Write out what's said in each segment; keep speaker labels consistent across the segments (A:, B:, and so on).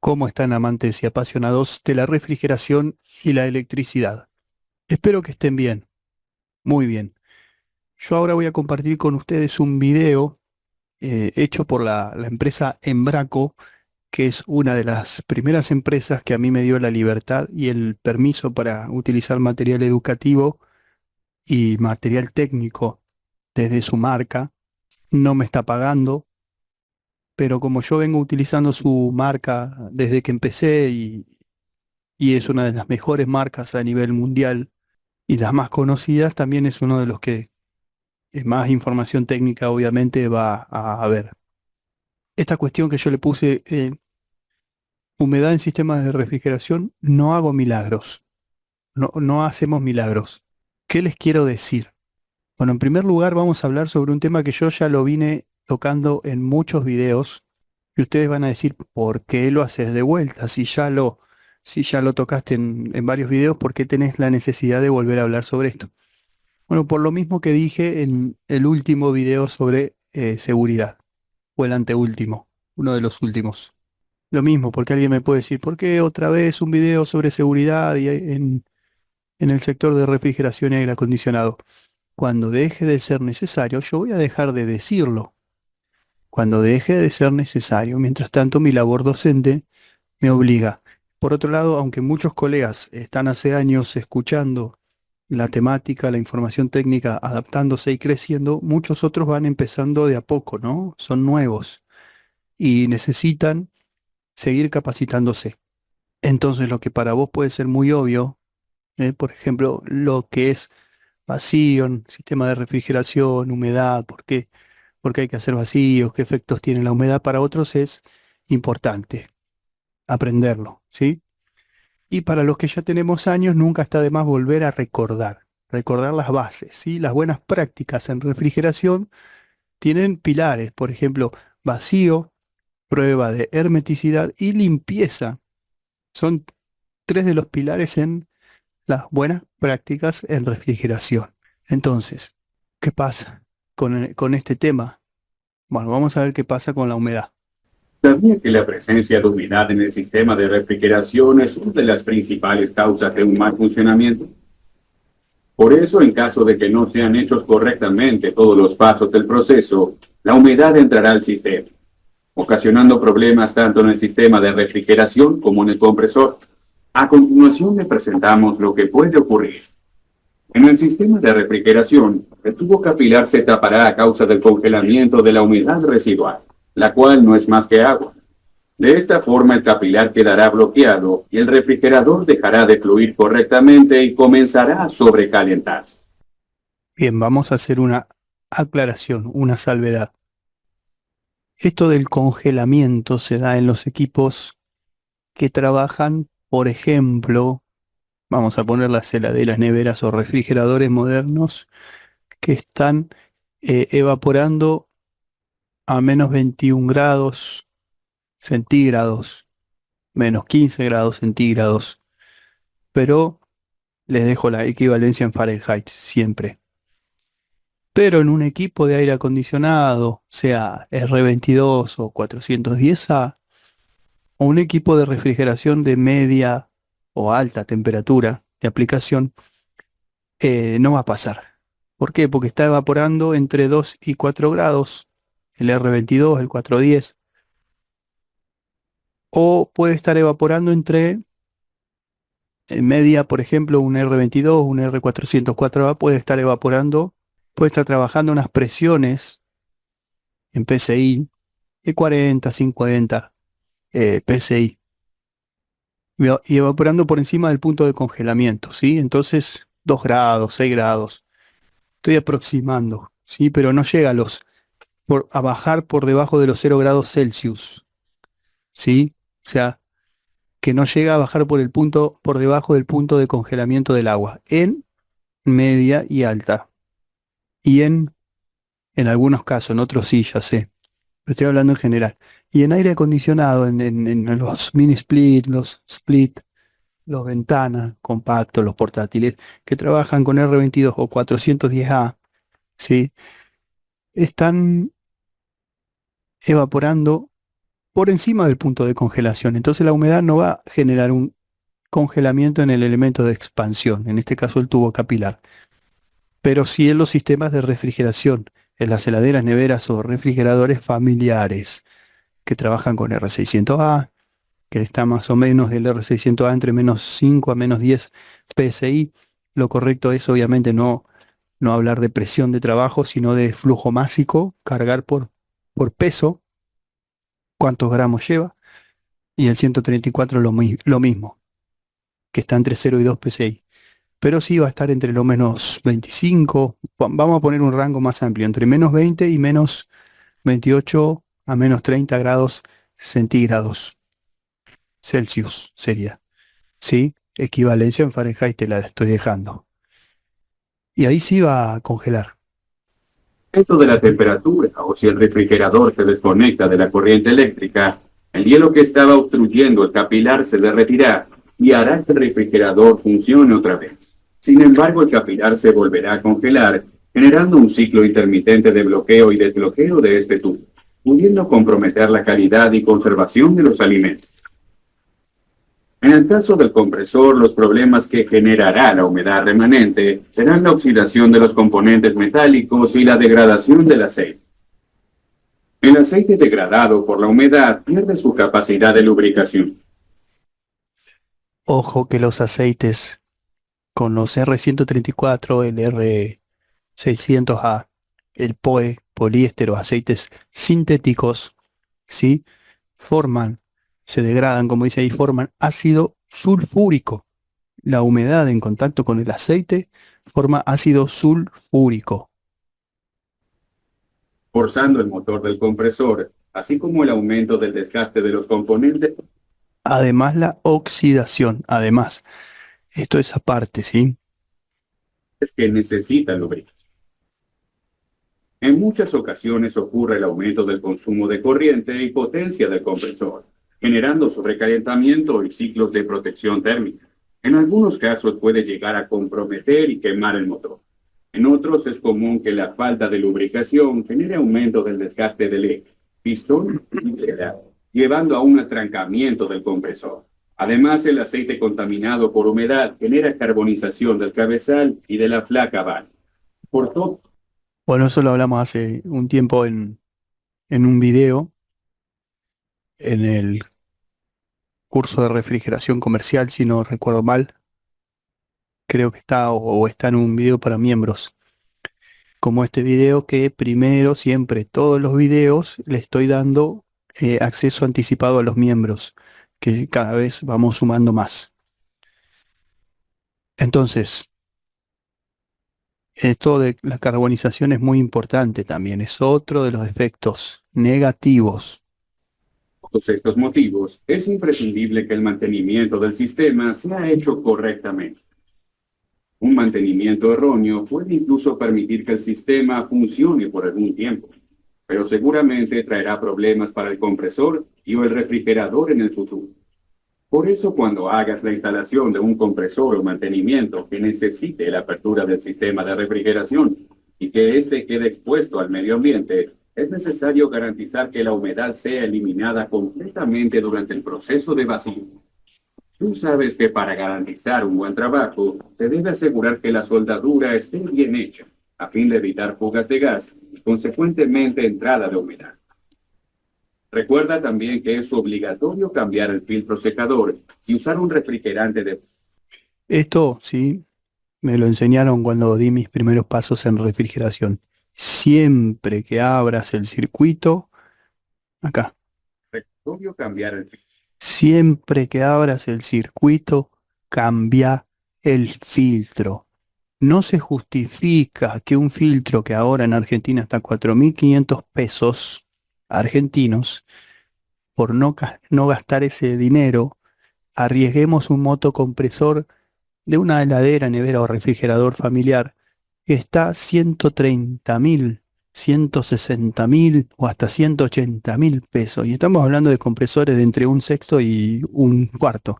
A: ¿Cómo están amantes y apasionados de la refrigeración y la electricidad? Espero que estén bien, muy bien. Yo ahora voy a compartir con ustedes un video hecho por la empresa Embraco, que es una de las primeras empresas que a mí me dio la libertad y el permiso para utilizar material educativo y material técnico desde su marca. No me está pagando, pero como yo vengo utilizando su marca desde que empecé y es una de las mejores marcas a nivel mundial y las más conocidas, también es uno de los que más información técnica obviamente va a haber. Esta cuestión que yo le puse, humedad en sistemas de refrigeración, no hago milagros, no hacemos milagros. ¿Qué les quiero decir? Bueno, en primer lugar vamos a hablar sobre un tema que yo ya lo vine tocando en muchos videos y ustedes van a decir, ¿por qué lo haces de vuelta? Si ya lo tocaste en varios videos, ¿por qué tenés la necesidad de volver a hablar sobre esto? Bueno, por lo mismo que dije en el último video sobre seguridad, o el anteúltimo, uno de los últimos. Lo mismo, porque alguien me puede decir, ¿por qué otra vez un video sobre seguridad y en el sector de refrigeración y aire acondicionado? Cuando deje de ser necesario, yo voy a dejar de decirlo. Cuando deje de ser necesario, mientras tanto, mi labor docente me obliga. Por otro lado, aunque muchos colegas están hace años escuchando la temática, la información técnica, adaptándose y creciendo, muchos otros van empezando de a poco, ¿no? Son nuevos y necesitan seguir capacitándose. Entonces, lo que para vos puede ser muy obvio, por ejemplo, lo que es vacío, sistema de refrigeración, humedad, ¿por qué hay que hacer vacíos? ¿Qué efectos tiene la humedad? Para otros es importante aprenderlo, ¿sí? Y para los que ya tenemos años, nunca está de más volver a recordar las bases, ¿sí? Las buenas prácticas en refrigeración tienen pilares, por ejemplo, vacío, prueba de hermeticidad y limpieza. Son tres de los pilares en las buenas prácticas en refrigeración. Entonces, ¿qué pasa con este tema? Bueno, vamos a ver qué pasa con la humedad.
B: ¿Sabía que la presencia de humedad en el sistema de refrigeración es una de las principales causas de un mal funcionamiento? Por eso, en caso de que no sean hechos correctamente todos los pasos del proceso, la humedad entrará al sistema, ocasionando problemas tanto en el sistema de refrigeración como en el compresor. A continuación le presentamos lo que puede ocurrir. En el sistema de refrigeración, el tubo capilar se tapará a causa del congelamiento de la humedad residual, la cual no es más que agua. De esta forma el capilar quedará bloqueado y el refrigerador dejará de fluir correctamente y comenzará a sobrecalentarse.
A: Bien, vamos a hacer una aclaración, una salvedad. Esto del congelamiento se da en los equipos que trabajan, por ejemplo, vamos a poner las heladeras, neveras o refrigeradores modernos que están evaporando a menos 21 grados centígrados, menos 15 grados centígrados, pero les dejo la equivalencia en Fahrenheit siempre. Pero en un equipo de aire acondicionado, sea R22 o 410A, o un equipo de refrigeración de media o alta temperatura de aplicación, no va a pasar. ¿Por qué? Porque está evaporando entre 2 y 4 grados, el R22, el 410, o puede estar evaporando entre media, por ejemplo, un R22, un R404A puede estar evaporando, puede estar trabajando unas presiones en PSI de 40, 50 PSI y evaporando por encima del punto de congelamiento, ¿sí? Entonces, 2 grados, 6 grados. Estoy aproximando, ¿sí? Pero no llega a bajar por debajo de los 0 grados Celsius, ¿sí? O sea, que no llega a bajar por debajo del punto de congelamiento del agua, en media y alta. Y en algunos casos, en otros sí, ya sé, pero estoy hablando en general. Y en aire acondicionado, en los mini split, los split, los ventanas compactos, los portátiles, que trabajan con R22 o 410A, ¿sí? Están evaporando por encima del punto de congelación. Entonces la humedad no va a generar un congelamiento en el elemento de expansión, en este caso el tubo capilar, pero sí en los sistemas de refrigeración, en las heladeras, neveras o refrigeradores familiares que trabajan con R600A, que está más o menos el R600A entre -5 a -10 PSI. Lo correcto es obviamente no hablar de presión de trabajo, sino de flujo másico, cargar por peso, cuántos gramos lleva, y el 134 lo mismo, que está entre 0 y 2 PSI. Pero sí va a estar entre lo -25, vamos a poner un rango más amplio, entre -20 y -28 a -30 grados centígrados Celsius sería, ¿sí? Equivalencia en Fahrenheit te la estoy dejando. Y ahí sí va a congelar.
B: Esto de la temperatura o si el refrigerador se desconecta de la corriente eléctrica, el hielo que estaba obstruyendo el capilar se derretirá y hará que el refrigerador funcione otra vez. Sin embargo, el capilar se volverá a congelar, generando un ciclo intermitente de bloqueo y desbloqueo de este tubo, pudiendo comprometer la calidad y conservación de los alimentos. En el caso del compresor, los problemas que generará la humedad remanente serán la oxidación de los componentes metálicos y la degradación del aceite. El aceite degradado por la humedad pierde su capacidad de lubricación.
A: Ojo que los aceites con los R134, el R600A, el POE, poliéster o aceites sintéticos, ¿sí? Forman, se degradan, como dice ahí, forman ácido sulfúrico. La humedad en contacto con el aceite forma ácido sulfúrico.
B: Forzando el motor del compresor, así como el aumento del desgaste de los componentes
A: Además, la oxidación. Además, esto es aparte, ¿sí?
B: que necesitan lubricación. En muchas ocasiones ocurre el aumento del consumo de corriente y potencia del compresor, generando sobrecalentamiento y ciclos de protección térmica. En algunos casos puede llegar a comprometer y quemar el motor. En otros es común que la falta de lubricación genere aumento del desgaste del eje, pistón y pedal, llevando a un atrancamiento del compresor. Además, el aceite contaminado por humedad genera carbonización del cabezal y de la placa base. Por todo,
A: Bueno, eso lo hablamos hace un tiempo en un video, en el curso de refrigeración comercial, si no recuerdo mal. Creo que está o está en un video para miembros. Como este video que primero, siempre, todos los videos, le estoy dando acceso anticipado a los miembros, que cada vez vamos sumando más. Entonces, esto de la carbonización es muy importante también, es otro de los efectos negativos.
B: todos estos motivos, es imprescindible que el mantenimiento del sistema sea hecho correctamente. Un mantenimiento erróneo puede incluso permitir que el sistema funcione por algún tiempo, pero seguramente traerá problemas para el compresor y o el refrigerador en el futuro. Por eso, cuando hagas la instalación de un compresor o mantenimiento que necesite la apertura del sistema de refrigeración y que éste quede expuesto al medio ambiente, es necesario garantizar que la humedad sea eliminada completamente durante el proceso de vacío. Tú sabes que para garantizar un buen trabajo, se debe asegurar que la soldadura esté bien hecha, a fin de evitar fugas de gas y, consecuentemente, entrada de humedad. Recuerda también que es obligatorio cambiar el filtro secador y usar un refrigerante de...
A: Esto, sí, me lo enseñaron cuando di mis primeros pasos en refrigeración. Siempre que abras el circuito, acá,
B: Obligatorio cambiar el filtro.
A: siempre que abras el circuito, cambia el filtro. No se justifica que un filtro que ahora en Argentina está a 4.500 pesos argentinos, por no gastar ese dinero, arriesguemos un motocompresor de una heladera, nevera o refrigerador familiar que está 130.000, 160.000 o hasta 180.000 pesos. Y estamos hablando de compresores de entre un sexto y un cuarto.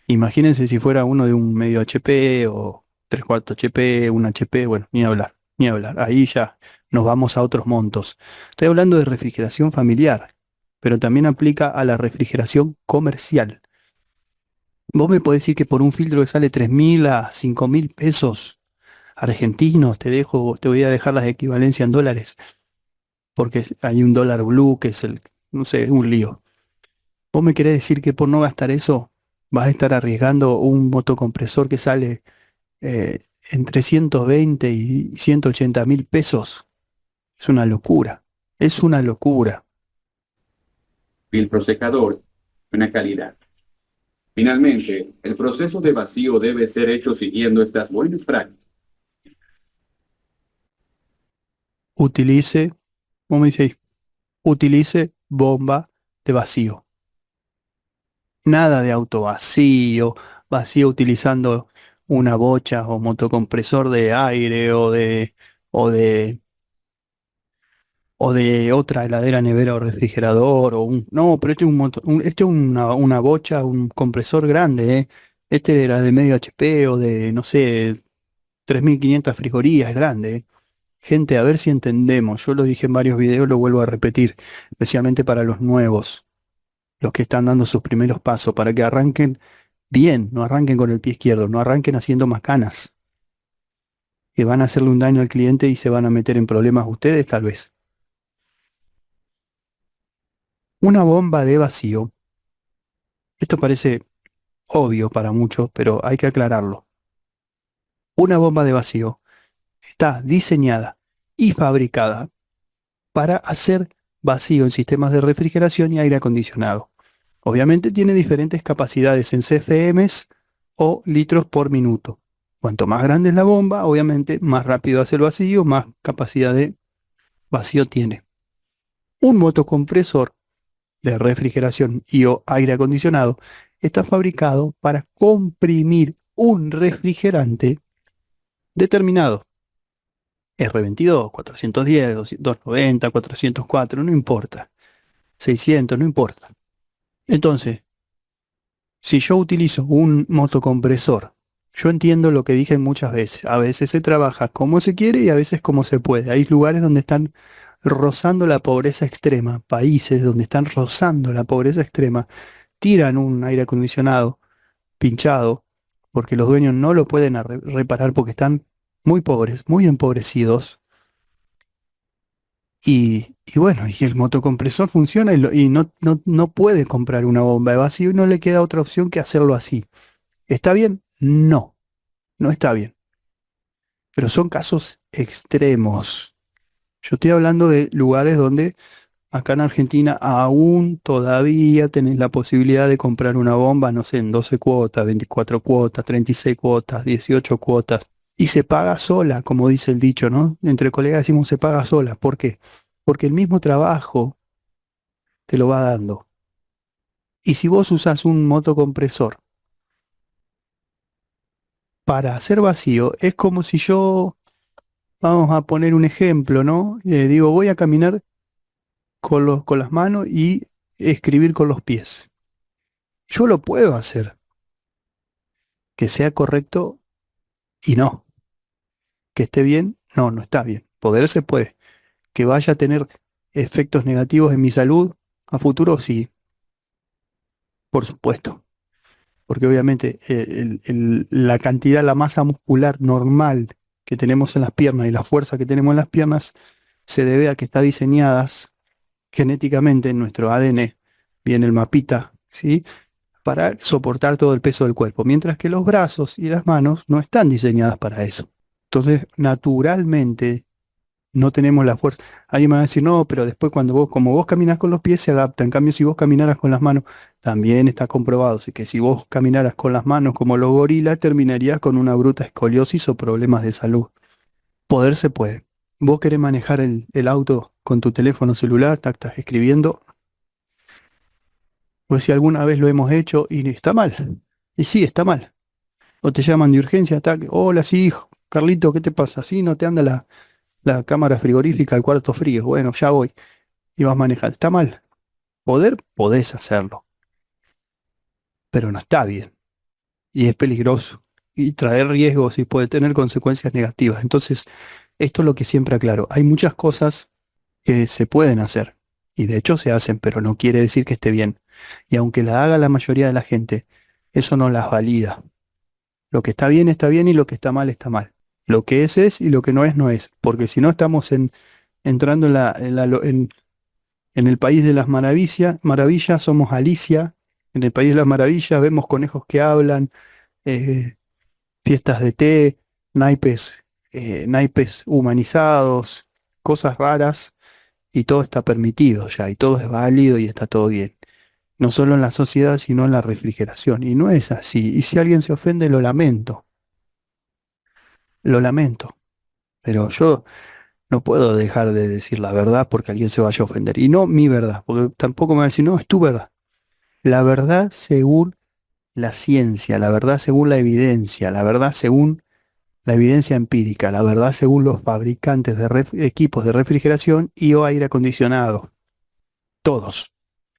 A: Imagínense si fuera uno de un medio HP o tres cuartos HP, un HP, bueno, ni hablar, ni hablar. Ahí ya nos vamos a otros montos. Estoy hablando de refrigeración familiar. pero también aplica a la refrigeración comercial. Vos me podés decir que por un filtro que sale 3.000 a 5.000 pesos argentinos, te voy a dejar las equivalencias en dólares, porque hay un dólar blue que es no sé, un lío. ¿Vos me querés decir que por no gastar eso vas a estar arriesgando un motocompresor que sale eh, entre 120 y 180.000 pesos? Es una locura, es una locura.
B: Filtro secador, buena calidad. Finalmente, el proceso de vacío debe ser hecho siguiendo estas buenas prácticas.
A: Utilice, ¿cómo me dice? Utilice bomba de vacío. Nada de auto vacío, vacío utilizando una bocha o motocompresor de aire o de, o de otra heladera, nevera o refrigerador o no, pero este es este es una bocha, un compresor grande, ¿eh? Este era de medio HP o de, no sé, 3.500 frigorías, es grande, ¿eh? Gente, a ver si entendemos. Yo lo dije en varios videos, lo vuelvo a repetir, especialmente para los nuevos, los que están dando sus primeros pasos, para que arranquen bien, no arranquen con el pie izquierdo, no arranquen haciendo macanas, que van a hacerle un daño al cliente y se van a meter en problemas ustedes, tal vez. Una bomba de vacío, esto parece obvio para muchos, pero hay que aclararlo. Una bomba de vacío está diseñada y fabricada para hacer vacío en sistemas de refrigeración y aire acondicionado. Obviamente tiene diferentes capacidades en CFMs o litros por minuto. Cuanto más grande es la bomba, obviamente más rápido hace el vacío, más capacidad de vacío tiene. Un motocompresor de refrigeración y o aire acondicionado está fabricado para comprimir un refrigerante determinado. R22, 410, 290, 404, no importa. 600, no importa. Entonces, si yo utilizo un motocompresor, yo entiendo lo que dije muchas veces. A veces se trabaja como se quiere y a veces como se puede. Hay lugares donde están rozando la pobreza extrema, países donde están rozando la pobreza extrema, tiran un aire acondicionado pinchado porque los dueños no lo pueden reparar porque están muy pobres, muy empobrecidos. Y bueno, y el motocompresor funciona y no puede comprar una bomba de vacío y no le queda otra opción que hacerlo así. ¿Está bien? No, no está bien. Pero son casos extremos. Yo estoy hablando de lugares donde acá en Argentina aún todavía tenés la posibilidad de comprar una bomba, no sé, en 12 cuotas, 24 cuotas, 36 cuotas, 18 cuotas. Y se paga sola, como dice el dicho, ¿no? Entre colegas decimos se paga sola. ¿Por qué? Porque el mismo trabajo te lo va dando. Y si vos usas un motocompresor para hacer vacío, es como si yo, vamos a poner un ejemplo, ¿no? Digo, voy a caminar con las manos y escribir con los pies. Yo lo puedo hacer, que sea correcto y no. Que esté bien, no, no está bien. Poder se puede. Que vaya a tener efectos negativos en mi salud a futuro, sí, por supuesto. Porque obviamente la cantidad, la masa muscular normal que tenemos en las piernas y la fuerza que tenemos en las piernas se debe a que está diseñadas genéticamente en nuestro ADN, viene el mapita, ¿sí? Para soportar todo el peso del cuerpo, mientras que los brazos y las manos no están diseñadas para eso. Entonces, naturalmente, no tenemos la fuerza. Alguien me va a decir, no, pero después cuando como vos caminás con los pies se adapta. En cambio, si vos caminaras con las manos, también está comprobado. Así que si vos caminaras con las manos como los gorilas, terminarías con una bruta escoliosis o problemas de salud. Poder se puede. Vos querés manejar el auto con tu teléfono celular, estás escribiendo, pues si alguna vez lo hemos hecho y está mal. Y sí, está mal. O te llaman de urgencia, hola, sí, hijo, Carlito, ¿qué te pasa? Sí, no te anda la cámara frigorífica, el cuarto frío. Bueno, ya voy. Y vas manejando. Está mal. Poder, podés hacerlo, pero no está bien. Y es peligroso. Y traer riesgos y puede tener consecuencias negativas. Entonces, esto es lo que siempre aclaro. Hay muchas cosas que se pueden hacer Y de hecho se hacen, pero no quiere decir que esté bien. Y aunque la haga la mayoría de la gente, eso no las valida. Lo que está bien y lo que está mal está mal. Lo que es y lo que no es no es. Porque si no estamos entrando en el país de las maravillas, somos Alicia. En el país de las maravillas vemos conejos que hablan, eh, fiestas de té, naipes, naipes humanizados, cosas raras, y todo está permitido ya, y todo es válido y está todo bien. No solo en la sociedad, sino en la refrigeración. Y no es así. Y si alguien se ofende, lo lamento. Pero yo no puedo dejar de decir la verdad porque alguien se vaya a ofender. Y no mi verdad, porque tampoco me va a decir, no, es tu verdad. La verdad según la ciencia, la verdad según la evidencia, la verdad según la evidencia empírica, la verdad según los fabricantes de equipos de refrigeración y o aire acondicionado. Todos.